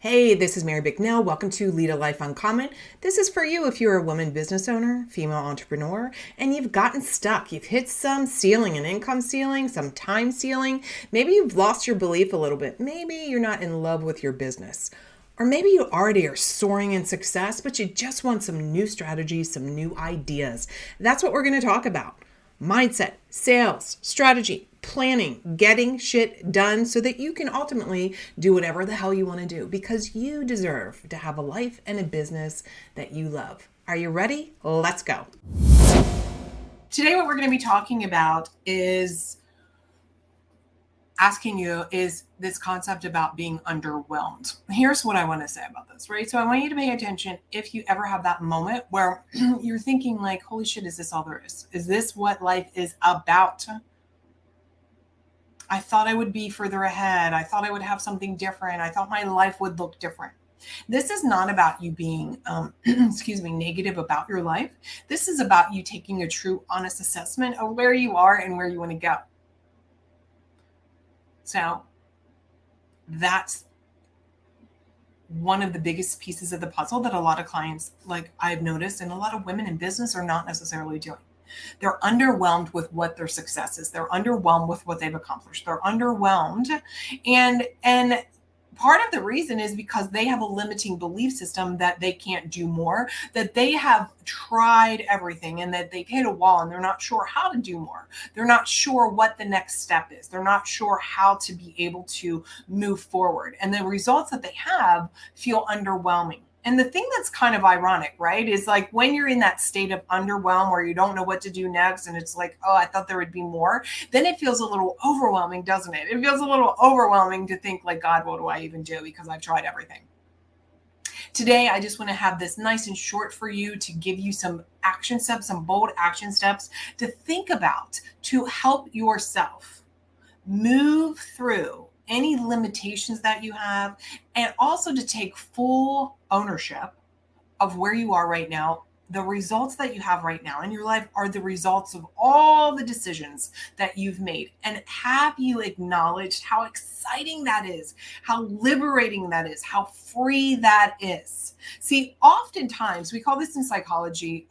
Hey, this is Mary Bicknell. Welcome to Lead a Life Uncommon. This is for you if you're a woman business owner, female entrepreneur, and you've gotten stuck. You've hit some ceiling, an income ceiling, some time ceiling. Maybe you've lost your belief a little bit. Maybe you're not in love with your business. Or maybe you already are soaring in success, but you just want some new strategies, some new ideas. That's what we're going to talk about. Mindset, sales, strategy, planning, getting shit done so that you can ultimately do whatever the hell you want to do because you deserve to have a life and a business that you love. Are you ready? Let's go. Today, what we're going to be talking about is this concept about being underwhelmed. Here's what I want to say about this, right? So I want you to pay attention if you ever have that moment where you're thinking like, holy shit, is this all there is? Is this what life is about? I thought I would be further ahead. I thought I would have something different. I thought my life would look different. This is not about you being, negative about your life. This is about you taking a true, honest assessment of where you are and where you want to go. So that's one of the biggest pieces of the puzzle that a lot of clients, like I've noticed, and a lot of women in business are not necessarily doing. They're underwhelmed with what their success is. They're underwhelmed with what they've accomplished. They're underwhelmed. And part of the reason is because they have a limiting belief system that they can't do more, that they have tried everything and that they've hit a wall and they're not sure how to do more. They're not sure what the next step is. They're not sure how to be able to move forward. And the results that they have feel underwhelming. And the thing that's kind of ironic, right, is like when you're in that state of underwhelm where you don't know what to do next and it's like, oh, I thought there would be more, then it feels a little overwhelming, doesn't it? It feels a little overwhelming to think like, God, what do I even do? Because I've tried everything. Today, I just want to have this nice and short for you to give you some action steps, some bold action steps to think about to help yourself move through any limitations that you have, and also to take full ownership of where you are right now. The results that you have right now in your life are the results of all the decisions that you've made. And have you acknowledged how exciting that is, how liberating that is, how free that is? See, oftentimes we call this in psychology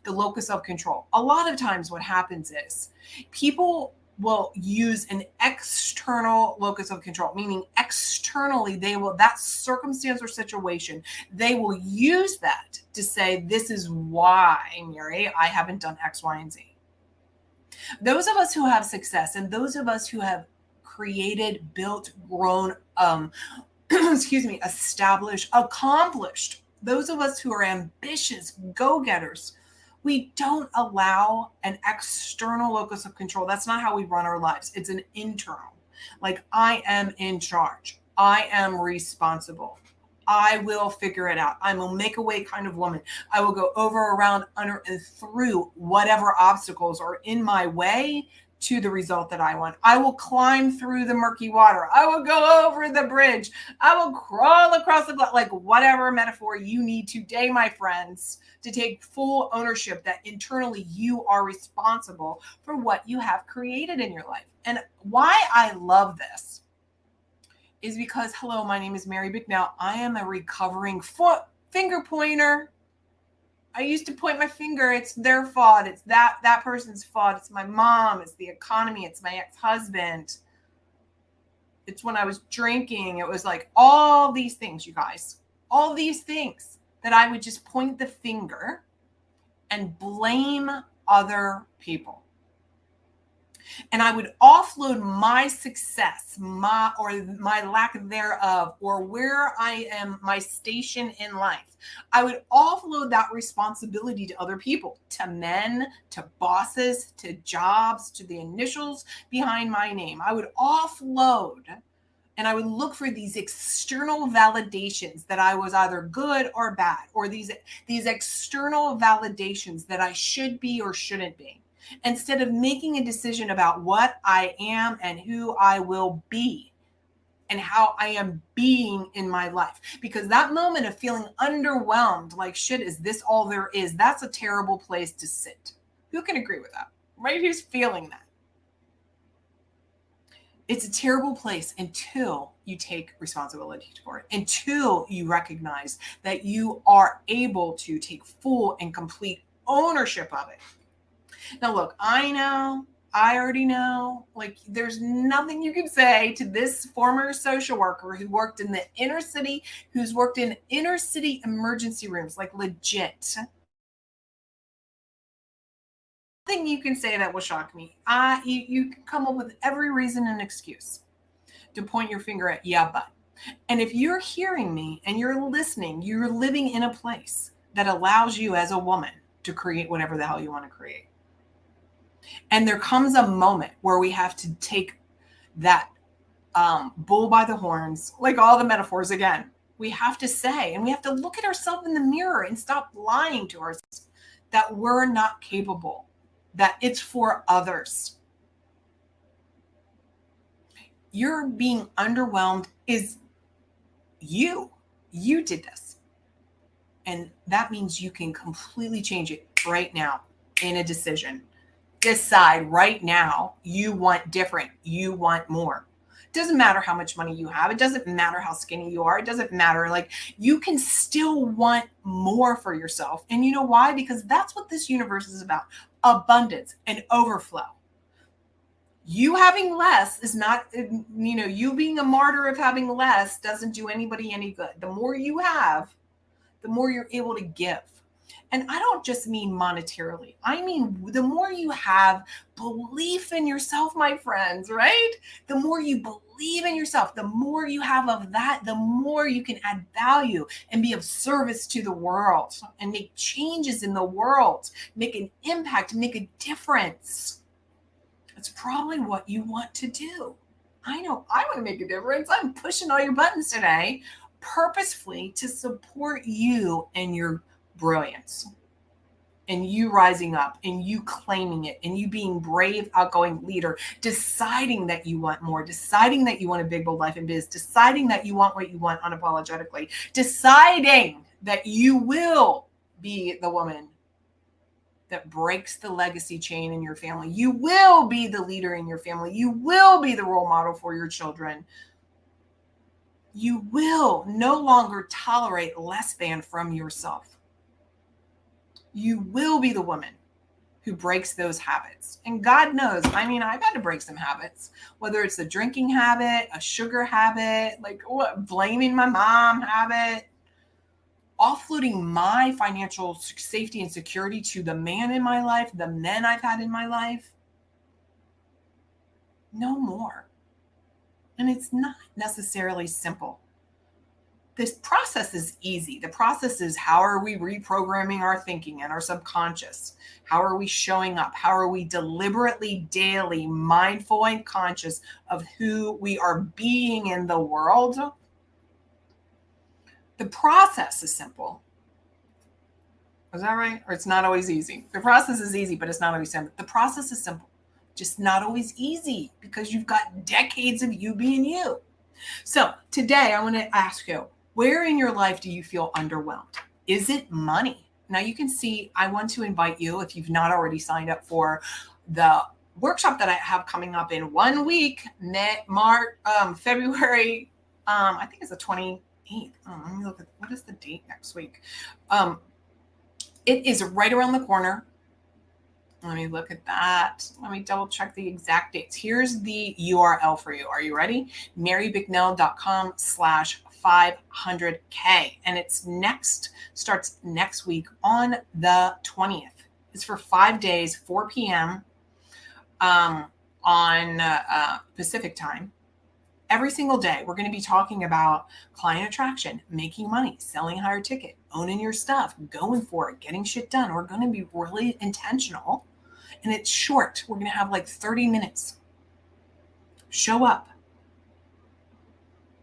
the locus of control. A lot of times what happens is people will use an external locus of control, meaning externally, that circumstance or situation, they will use that to say, this is why, Mary, I haven't done X, Y, and Z. Those of us who have success and those of us who have created, built, grown, established, accomplished, those of us who are ambitious, go-getters, we don't allow an external locus of control. That's not how we run our lives. It's an internal. Like, I am in charge. I am responsible. I will figure it out. I'm a make a way kind of woman. I will go over, around, under, and through whatever obstacles are in my way to the result that I want. I will climb through the murky water. I will go over the bridge. I will crawl across the like whatever metaphor you need today, my friends, to take full ownership that internally you are responsible for what you have created in your life. And why I love this is because, hello, my name is Mary Bicknell. I am a recovering finger pointer. I used to point my finger. It's their fault. It's that person's fault. It's my mom. It's the economy. It's my ex-husband. It's when I was drinking. It was like all these things, you guys, all these things that I would just point the finger and blame other people. And I would offload my success, my lack thereof, or where I am, my station in life. I would offload that responsibility to other people, to men, to bosses, to jobs, to the initials behind my name. I would offload and I would look for these external validations that I was either good or bad, or these external validations that I should be or shouldn't be, instead of making a decision about what I am and who I will be and how I am being in my life. Because that moment of feeling underwhelmed, like, shit, is this all there is? That's a terrible place to sit. Who can agree with that, right? Who's feeling that? It's a terrible place until you take responsibility for it, until you recognize that you are able to take full and complete ownership of it. Now, look, I already know, like, there's nothing you can say to this former social worker who worked in the inner city, who's worked in inner city emergency rooms, like legit. Nothing you can say that will shock me. You can come up with every reason and excuse to point your finger at, yeah, but. And if you're hearing me and you're listening, you're living in a place that allows you as a woman to create whatever the hell you want to create. And there comes a moment where we have to take that bull by the horns, like all the metaphors again. We have to say, and we have to look at ourselves in the mirror and stop lying to ourselves that we're not capable, that it's for others. You're being underwhelmed is you. You did this. And that means you can completely change it right now in a decision. Decide right now you want different. You want more. It doesn't matter how much money you have. It doesn't matter how skinny you are. It doesn't matter. Like, you can still want more for yourself. And you know why? Because that's what this universe is about. Abundance and overflow. You having less is not, you being a martyr of having less doesn't do anybody any good. The more you have, the more you're able to give. And I don't just mean monetarily. I mean, the more you have belief in yourself, my friends, right? The more you believe in yourself, the more you have of that, the more you can add value and be of service to the world and make changes in the world, make an impact, make a difference. It's probably what you want to do. I know I want to make a difference. I'm pushing all your buttons today purposefully to support you and your brilliance and you rising up and you claiming it and you being brave, outgoing leader, deciding that you want more, deciding that you want a big, bold life in biz, deciding that you want what you want unapologetically, deciding that you will be the woman that breaks the legacy chain in your family. You will be the leader in your family. You will be the role model for your children. You will no longer tolerate less than from yourself. You will be the woman who breaks those habits. And God knows, I've had to break some habits, whether it's a drinking habit, a sugar habit, blaming my mom habit, offloading my financial safety and security to the man in my life, the men I've had in my life. No more. And it's not necessarily simple. This process is easy. The process is, how are we reprogramming our thinking and our subconscious? How are we showing up? How are we deliberately, daily, mindful and conscious of who we are being in the world? The process is simple. Is that right? Or it's not always easy. The process is easy, but it's not always simple. The process is simple, just not always easy, because you've got decades of you being you. So today I want to ask you, where in your life do you feel underwhelmed? Is it money? Now you can see, I want to invite you, if you've not already signed up for the workshop that I have coming up in 1 week, February, I think it's the 28th. Let me look at, what is the date next week? It is right around the corner. Let me look at that. Let me double check the exact dates. Here's the URL for you. Are you ready? marybicknell.com/500K. And it's starts next week on the 20th. It's for 5 days, 4 p.m. On Pacific time. Every single day, we're going to be talking about client attraction, making money, selling higher ticket, owning your stuff, going for it, getting shit done. We're going to be really intentional. And it's short. We're going to have 30 minutes. Show up.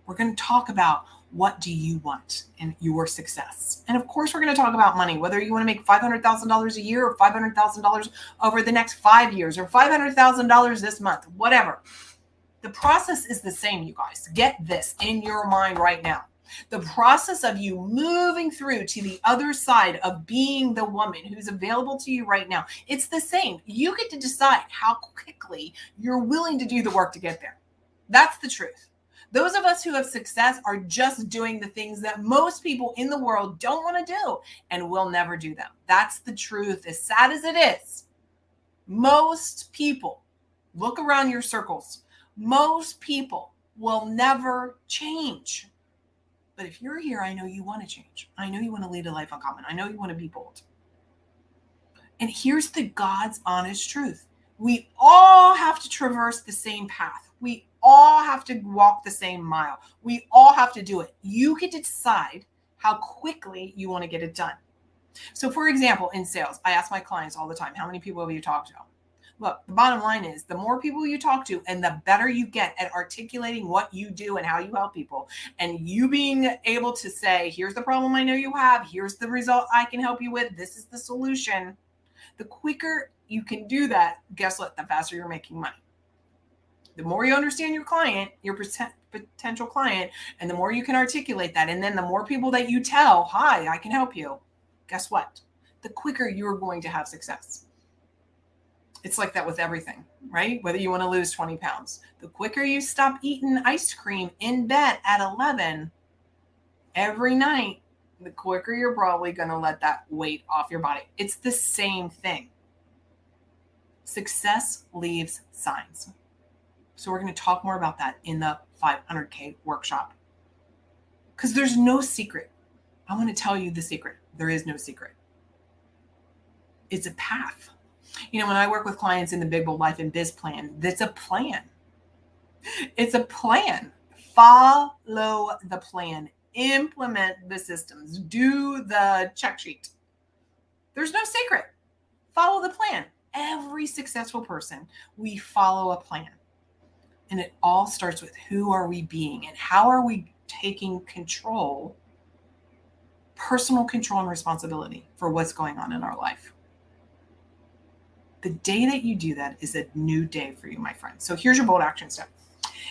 We're going to talk about, what do you want in your success? And of course, we're going to talk about money, whether you want to make $500,000 a year or $500,000 over the next 5 years or $500,000 this month, whatever. The process is the same, you guys. Get this in your mind right now. The process of you moving through to the other side of being the woman who's available to you right now, it's the same. You get to decide how quickly you're willing to do the work to get there. That's the truth. Those of us who have success are just doing the things that most people in the world don't want to do and will never do them. That's the truth. As sad as it is, most people, look around your circles, most people will never change. But if you're here, I know you want to change. I know you want to lead a life uncommon. I know you want to be bold. And here's the God's honest truth. We all have to traverse the same path. We all have to walk the same mile. We all have to do it. You get to decide how quickly you want to get it done. So for example, in sales, I ask my clients all the time, how many people have you talked to? Look, the bottom line is the more people you talk to and the better you get at articulating what you do and how you help people, and you being able to say, here's the problem I know you have, here's the result I can help you with, this is the solution. The quicker you can do that, guess what? The faster you're making money. The more you understand your client, your potential client, and the more you can articulate that, and then the more people that you tell, hi, I can help you, guess what? The quicker you're going to have success. It's like that with everything, right? Whether you want to lose 20 pounds. The quicker you stop eating ice cream in bed at 11 every night, the quicker you're probably going to let that weight off your body. It's the same thing. Success leaves signs. So we're going to talk more about that in the 500K workshop. Because there's no secret. I want to tell you the secret. There is no secret. It's a path. You know, when I work with clients in the Big Bold Life and Biz Plan, that's a plan. It's a plan. Follow the plan. Implement the systems. Do the check sheet. There's no secret. Follow the plan. Every successful person, we follow a plan. And it all starts with who are we being and how are we taking control, personal control and responsibility for what's going on in our life. The day that you do that is a new day for you, my friend. So here's your bold action step.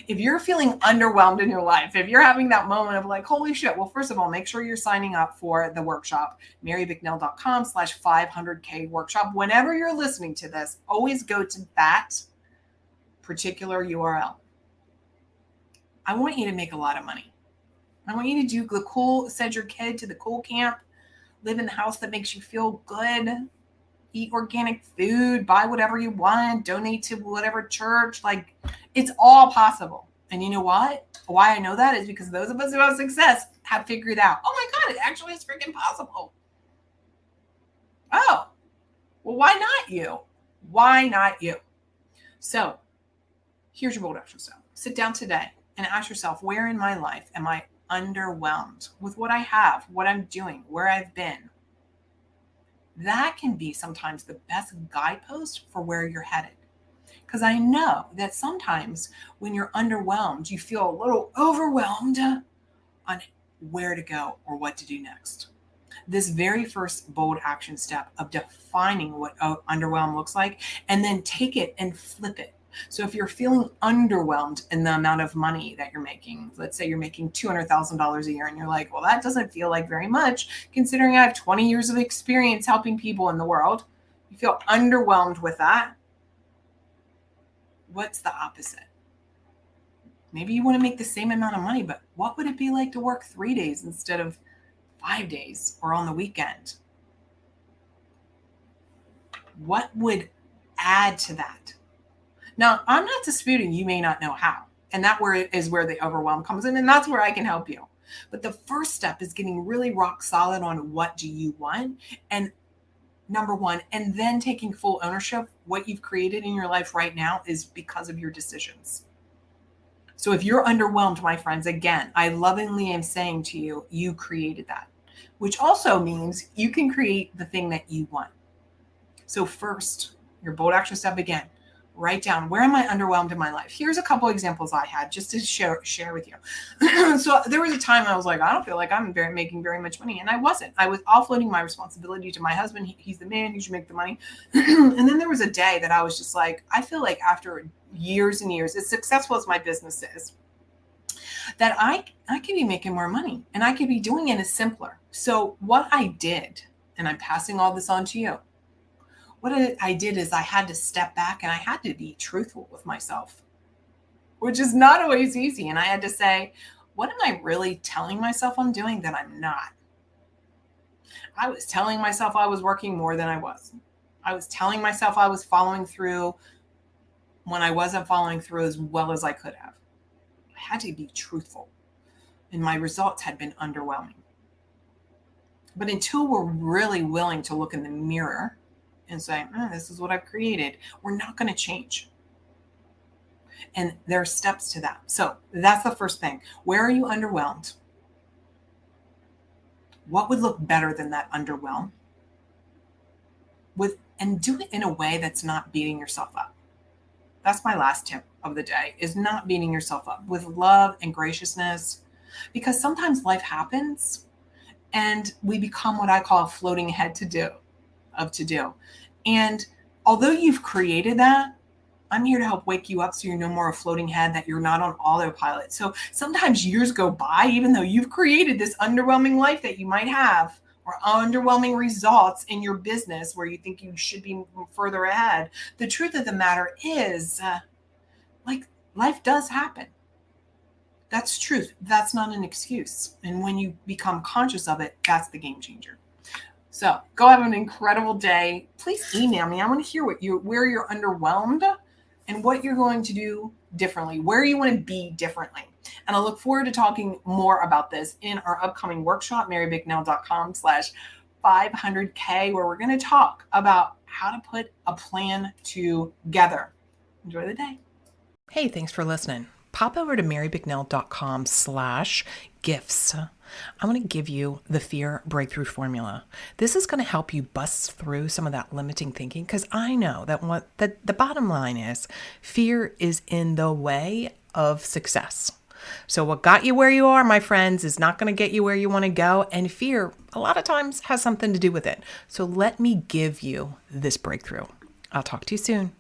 If you're feeling underwhelmed in your life, if you're having that moment of like, holy shit, well, first of all, make sure you're signing up for the workshop, marybicknell.com/500K workshop. Whenever you're listening to this, always go to that particular URL. I want you to make a lot of money. I want you to do the cool, send your kid to the cool camp, live in the house that makes you feel good, eat organic food, buy whatever you want, donate to whatever church. Like, it's all possible. And you know what? Why I know that is because those of us who have success have figured out, oh my God, it actually is freaking possible. Oh, well, why not you? Why not you? So here's your bold action step. Sit down today and ask yourself, where in my life am I underwhelmed with what I have, what I'm doing, where I've been? That can be sometimes the best guidepost for where you're headed. Because I know that sometimes when you're underwhelmed, you feel a little overwhelmed on where to go or what to do next. This very first bold action step of defining what underwhelmed looks like, and then take it and flip it. So if you're feeling underwhelmed in the amount of money that you're making, let's say you're making $200,000 a year and you're like, well, that doesn't feel like very much considering I have 20 years of experience helping people in the world. You feel underwhelmed with that. What's the opposite? Maybe you want to make the same amount of money, but what would it be like to work 3 days instead of 5 days or on the weekend? What would add to that? Now, I'm not disputing you may not know how, and that is where the overwhelm comes in, and that's where I can help you. But the first step is getting really rock solid on what do you want, and number one, and then taking full ownership. What you've created in your life right now is because of your decisions. So if you're underwhelmed, my friends, again, I lovingly am saying to you, you created that, which also means you can create the thing that you want. So first, your bold action step again. Write down, where am I underwhelmed in my life? Here's a couple examples I had just to share with you. So there was a time I was like, I don't feel like I'm making very much money. And I wasn't. I was offloading my responsibility to my husband. He's the man. He should make the money. And then there was a day that I was just like, I feel like after years and years, as successful as my business is, that I could be making more money and I could be doing it as simpler. So what I did, and I'm passing all this on to you, what I did is I had to step back and I had to be truthful with myself. which is not always easy. And I had to say, what am I really telling myself I'm doing that I'm not? I was telling myself I was working more than I was. I was telling myself I was following through when I wasn't following through as well as I could have. I had to be truthful, and my results had been underwhelming. But until we're really willing to look in the mirror and say, this is what I've created, we're not going to change. And there are steps to that. So that's the first thing. Where are you underwhelmed? What would look better than that underwhelm? And do it in a way that's not beating yourself up. That's my last tip of the day, is not beating yourself up, with love and graciousness, because sometimes life happens and we become what I call a floating head to do. And although you've created that, I'm here to help wake you up so you're no more a floating head, that you're not on autopilot. So sometimes years go by, even though you've created this underwhelming life that you might have, or underwhelming results in your business where you think you should be further ahead. The truth of the matter is, life does happen. That's truth. That's not an excuse. And when you become conscious of it, that's the game changer. So go have an incredible day. Please email me. I want to hear where you're underwhelmed and what you're going to do differently, where you want to be differently. And I look forward to talking more about this in our upcoming workshop, marybicknell.com/500K, where we're going to talk about how to put a plan together. Enjoy the day. Hey, thanks for listening. Pop over to marybicknell.com/gifts. I want to give you the fear breakthrough formula. This is going to help you bust through some of that limiting thinking, because I know that the bottom line is, fear is in the way of success. So what got you where you are, my friends, is not going to get you where you want to go. And fear, a lot of times, has something to do with it. So let me give you this breakthrough. I'll talk to you soon.